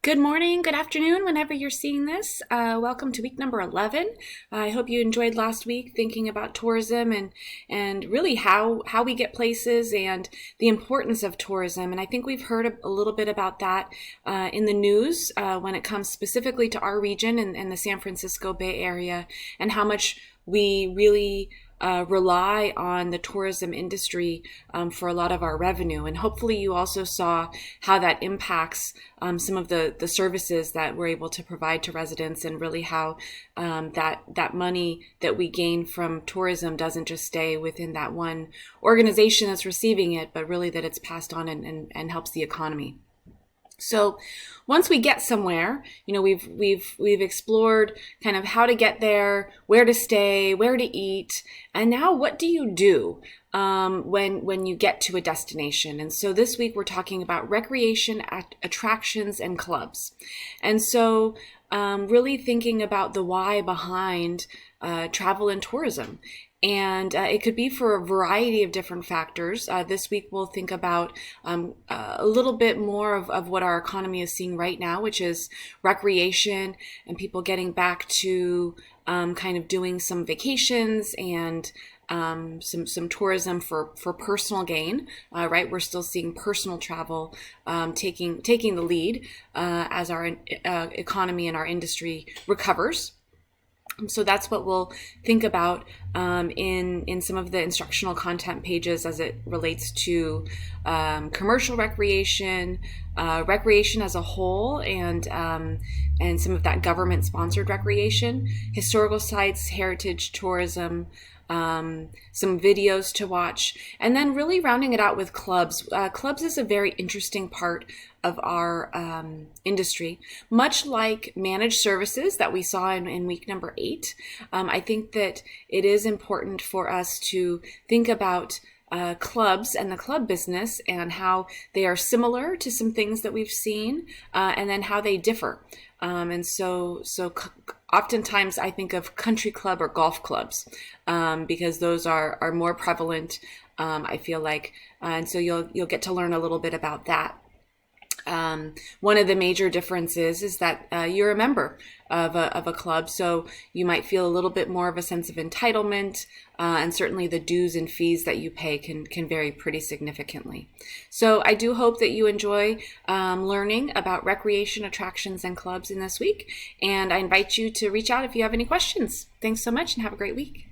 Good morning, good afternoon, whenever you're seeing this. Welcome to week number 11. I hope you enjoyed last week thinking about tourism and really how we get places and the importance of tourism. And I think we've heard a little bit about that in the news when it comes specifically to our region and the San Francisco Bay Area and how much we really rely on the tourism industry for a lot of our revenue. And hopefully you also saw how that impacts some of the services that we're able to provide to residents, and really how that money that we gain from tourism doesn't just stay within that one organization that's receiving it, but really that it's passed on and helps the economy. So once we get somewhere, we've explored kind of how to get there, where to stay, where to eat, and now what do you do when you get to a destination? And so this week we're talking about recreation, attractions, and clubs. And so really thinking about the why behind travel and tourism. And it could be for a variety of different factors. This week we'll think about a little bit more of what our economy is seeing right now, which is recreation and people getting back to kind of doing some vacations and some tourism for personal gain, right? We're still seeing personal travel taking the lead as our economy and our industry recovers. So that's what we'll think about in some of the instructional content pages as it relates to commercial recreation, recreation as a whole, and some of that government-sponsored recreation, historical sites, heritage tourism, some videos to watch, and then really rounding it out with clubs. Clubs is a very interesting part of our industry, much like managed services that we saw in week number 8. I think that it is important for us to think about clubs and the club business and how they are similar to some things that we've seen, and then how they differ. And so oftentimes I think of country club or golf clubs because those are more prevalent, I feel like. And so you'll get to learn a little bit about that. One of the major differences is that you're a member of a club, so you might feel a little bit more of a sense of entitlement, and certainly the dues and fees that you pay can vary pretty significantly. So I do hope that you enjoy learning about recreation, attractions, and clubs in this week, and I invite you to reach out if you have any questions. Thanks so much and have a great week.